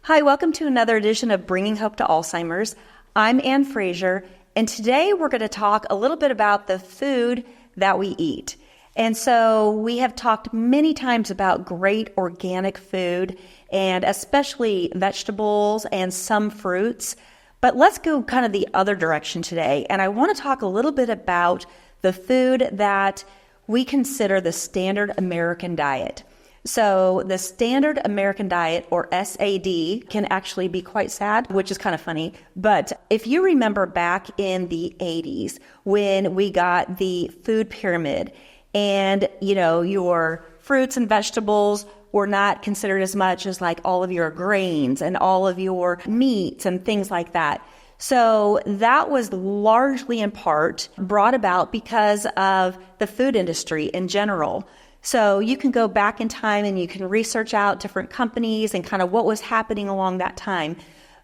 Hi, welcome to another edition of Bringing Hope to Alzheimer's. I'm Ann Fraser, and today we're going to talk a little bit about the food that we eat. And so we have talked many times about great organic food, and especially vegetables and some fruits. But let's go kind of the other direction today, and I want to talk a little bit about the food that we consider the standard American diet. So the standard American diet, or SAD, can actually be quite sad, which is kind of funny. But if you remember back in the 80s when we got the food pyramid and, your fruits and vegetables were not considered as much as like all of your grains and all of your meats and things like that. So that was largely in part brought about because of the food industry in general. So you can go back in time and you can research out different companies and kind of what was happening along that time.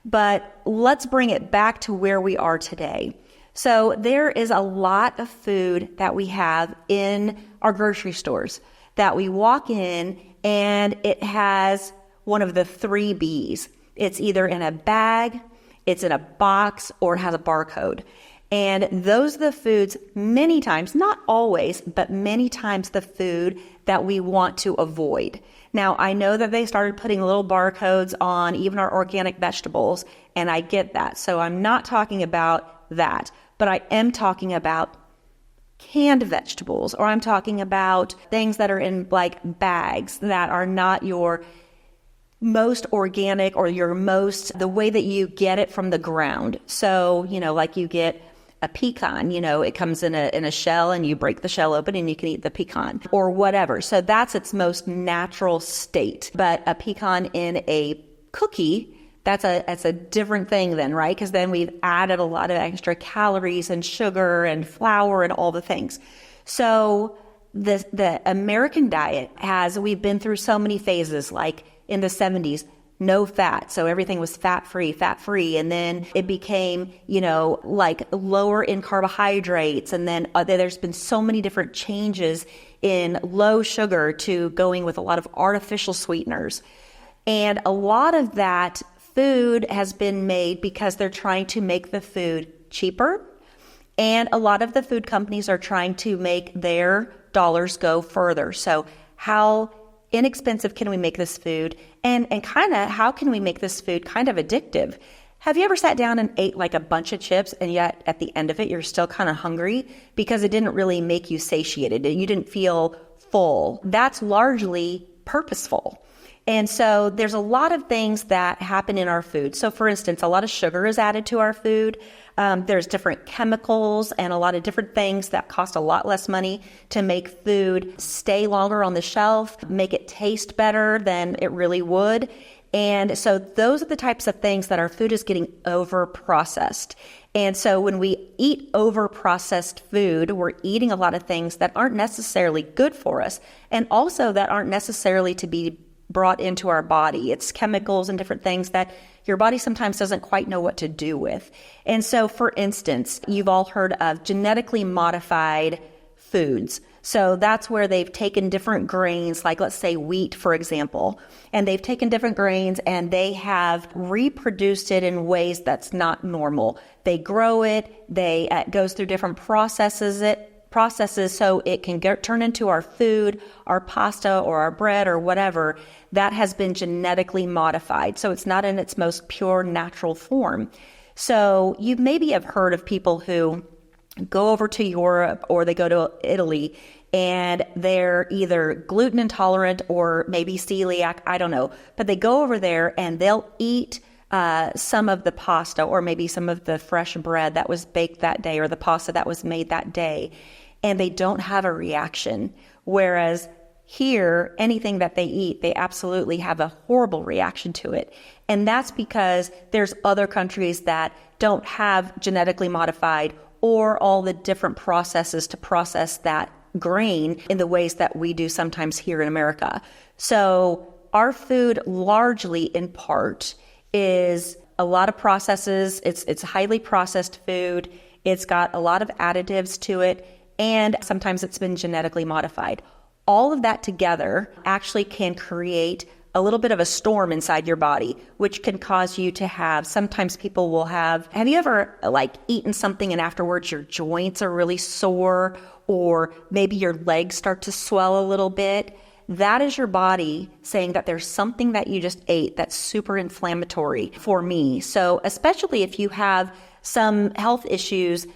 But let's bring it back to where we are today. So there is a lot of food that we have in our grocery stores that we walk in and it has one of the three B's. It's either in a bag, it's in a box, or it has a barcode. And those are the foods many times, not always, but many times the food that we want to avoid. Now, I know that they started putting little barcodes on even our organic vegetables, and I get that. So I'm not talking about that, but I am talking about canned vegetables, or I'm talking about things that are in like bags that are not your most organic or the way that you get it from the ground. So, like you get a pecan, it comes in a shell and you break the shell open and you can eat the pecan or whatever. So that's its most natural state. But a pecan in a cookie, that's a different thing then, right? Because then we've added a lot of extra calories and sugar and flour and all the things. So the American diet we've been through so many phases, like in the 70s, no fat. So everything was fat-free. And then it became, like lower in carbohydrates. And then there's been so many different changes in low sugar to going with a lot of artificial sweeteners. And a lot of that food has been made because they're trying to make the food cheaper. And a lot of the food companies are trying to make their dollars go further. So how inexpensive can we make this food? And kind of how can we make this food kind of addictive? Have you ever sat down and ate like a bunch of chips and yet at the end of it, you're still kind of hungry because it didn't really make you satiated? You didn't feel full. That's largely purposeful. And so there's a lot of things that happen in our food. So for instance, a lot of sugar is added to our food. There's different chemicals and a lot of different things that cost a lot less money to make food stay longer on the shelf, make it taste better than it really would. And so those are the types of things that our food is getting over-processed. And so when we eat over-processed food, we're eating a lot of things that aren't necessarily good for us and also that aren't necessarily to be brought into our body. It's chemicals and different things that your body sometimes doesn't quite know what to do with. And so, for instance, you've all heard of genetically modified foods. So that's where they've taken different grains, like let's say wheat, for example, and they've taken different grains and they have reproduced it in ways that's not normal. They grow it, it goes through different processes so it can turn into our food, our pasta or our bread or whatever that has been genetically modified. So it's not in its most pure natural form. So you maybe have heard of people who go over to Europe or they go to Italy and they're either gluten intolerant or maybe celiac, I don't know. But they go over there and they'll eat some of the pasta or maybe some of the fresh bread that was baked that day or the pasta that was made that day. And they don't have a reaction. Whereas here, anything that they eat, they absolutely have a horrible reaction to it. And that's because there's other countries that don't have genetically modified or all the different processes to process that grain in the ways that we do sometimes here in America. So our food largely in part is a lot of processes. It's highly processed food. It's got a lot of additives to it. And sometimes it's been genetically modified. All of that together actually can create a little bit of a storm inside your body, which can cause you to have, sometimes people will have you ever like eaten something and afterwards your joints are really sore, or maybe your legs start to swell a little bit? That is your body saying that there's something that you just ate that's super inflammatory for me. So especially if you have some health issues,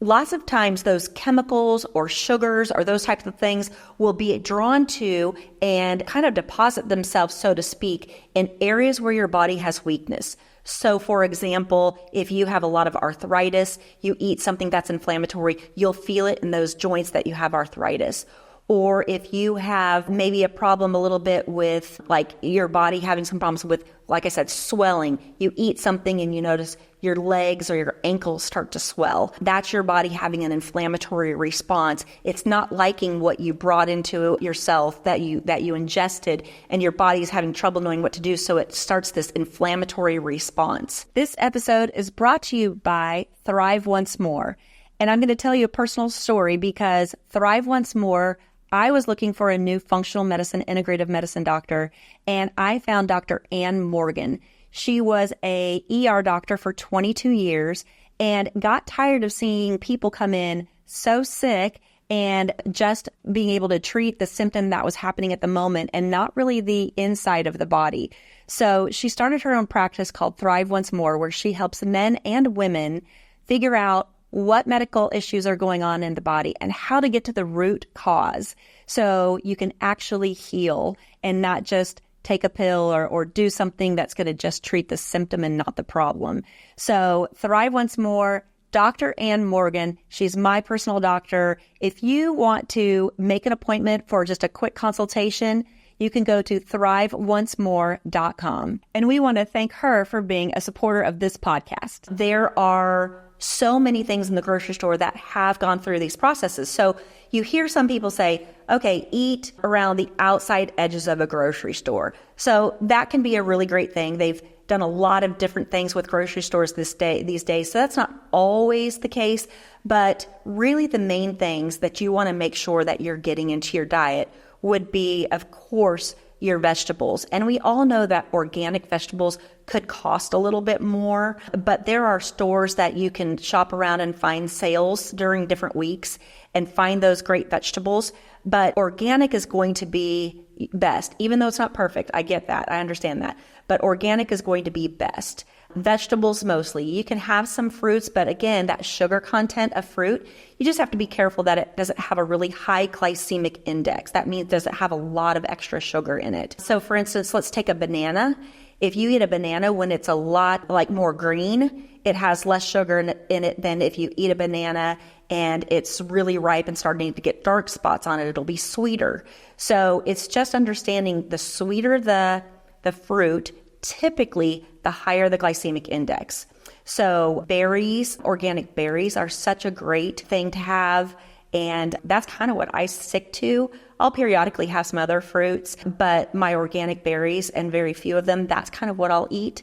lots of times those chemicals or sugars or those types of things will be drawn to and kind of deposit themselves, so to speak, in areas where your body has weakness. So for example, if you have a lot of arthritis, you eat something that's inflammatory, you'll feel it in those joints that you have arthritis. Or if you have maybe a problem a little bit with like your body having some problems with, like I said, swelling, you eat something and you notice your legs or your ankles start to swell. That's your body having an inflammatory response. It's not liking what you brought into yourself that you ingested, and your body's having trouble knowing what to do, so it starts this inflammatory response. This episode is brought to you by Thrive Once More. And I'm going to tell you a personal story because Thrive Once More, I was looking for a new functional medicine, integrative medicine doctor, and I found Dr. Ann Morgan. She was a ER doctor for 22 years and got tired of seeing people come in so sick and just being able to treat the symptom that was happening at the moment and not really the inside of the body. So she started her own practice called Thrive Once More, where she helps men and women figure out what medical issues are going on in the body and how to get to the root cause so you can actually heal and not just take a pill or do something that's going to just treat the symptom and not the problem. So Thrive Once More, Dr. Ann Morgan, she's my personal doctor. If you want to make an appointment for just a quick consultation, you can go to thriveoncemore.com. And we want to thank her for being a supporter of this podcast. There are so many things in the grocery store that have gone through these processes. So you hear some people say, okay, eat around the outside edges of a grocery store. So that can be a really great thing. They've done a lot of different things with grocery stores these days. So that's not always the case, but really the main things that you want to make sure that you're getting into your diet would be, of course, your vegetables. And we all know that organic vegetables could cost a little bit more, but there are stores that you can shop around and find sales during different weeks and find those great vegetables. But organic is going to be best, even though it's not perfect. I get that. I understand that. But organic is going to be best. Vegetables mostly. You can have some fruits, but again, that sugar content of fruit, you just have to be careful that it doesn't have a really high glycemic index. That means it doesn't have a lot of extra sugar in it. So for instance, let's take a banana. If you eat a banana when it's a lot like more green, it has less sugar in it than if you eat a banana and it's really ripe and starting to get dark spots on it. It'll be sweeter. So it's just understanding the sweeter the fruit, typically the higher the glycemic index. So berries, organic berries are such a great thing to have. And that's kind of what I stick to. I'll periodically have some other fruits, but my organic berries, and very few of them, that's kind of what I'll eat.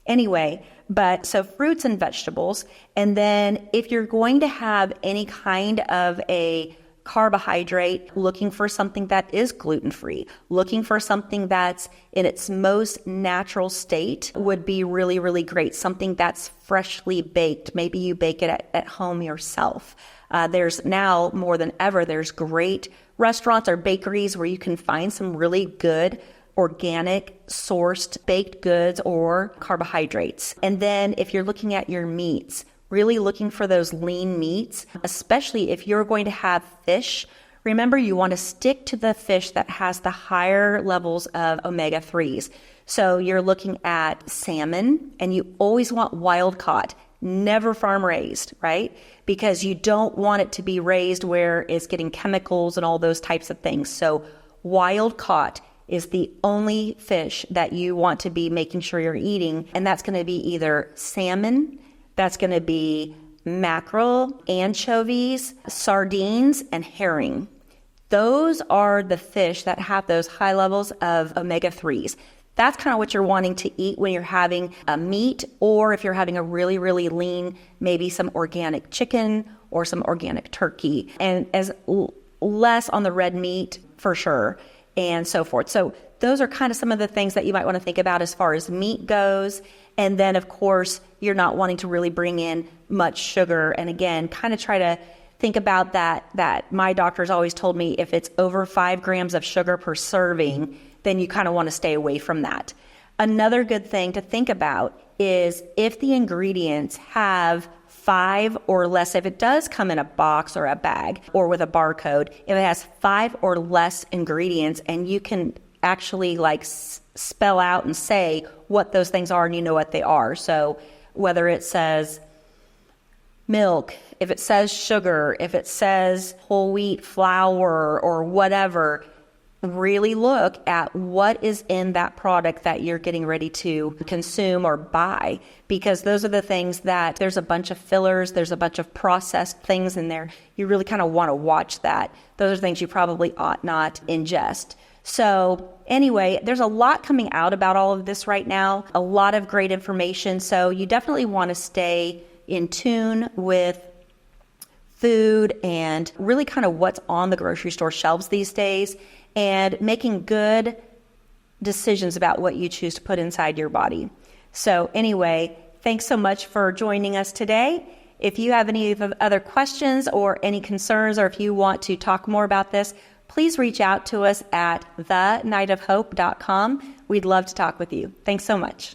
Anyway, but so fruits and vegetables. And then if you're going to have any kind of a carbohydrate, looking for something that is gluten-free, looking for something that's in its most natural state would be really, really great. Something that's freshly baked. Maybe you bake it at home yourself. There's now more than ever, there's great restaurants or bakeries where you can find some really good organic sourced baked goods or carbohydrates. And then if you're looking at your meats, really looking for those lean meats, especially if you're going to have fish. Remember, you want to stick to the fish that has the higher levels of omega-3s. So you're looking at salmon, and you always want wild caught, never farm raised, right? Because you don't want it to be raised where it's getting chemicals and all those types of things. So wild caught is the only fish that you want to be making sure you're eating. And that's going to be either salmon, that's going to be mackerel, anchovies, sardines, and herring. Those are the fish that have those high levels of omega-3s. That's kind of what you're wanting to eat when you're having a meat, or if you're having a really, really lean, maybe some organic chicken or some organic turkey. And as less on the red meat for sure. and so forth. So those are kind of some of the things that you might want to think about as far as meat goes. And then, of course, you're not wanting to really bring in much sugar. And again, kind of try to think about that my doctor's always told me if it's over 5 grams of sugar per serving, then you kind of want to stay away from that. Another good thing to think about is if the ingredients have 5 or less, if it does come in a box or a bag or with a barcode, if it has 5 or less ingredients and you can actually spell out and say what those things are and you know what they are. So whether it says milk, if it says sugar, if it says whole wheat flour or whatever, really look at what is in that product that you're getting ready to consume or buy, because those are the things that there's a bunch of fillers, there's a bunch of processed things in there. You really kind of want to watch that. Those are things you probably ought not ingest. So anyway, there's a lot coming out about all of this right now, a lot of great information. So you definitely want to stay in tune with food and really kind of what's on the grocery store shelves these days, and making good decisions about what you choose to put inside your body. So anyway, thanks so much for joining us today. If you have any other questions or any concerns, or if you want to talk more about this, please reach out to us at thenightofhope.com. We'd love to talk with you. Thanks so much.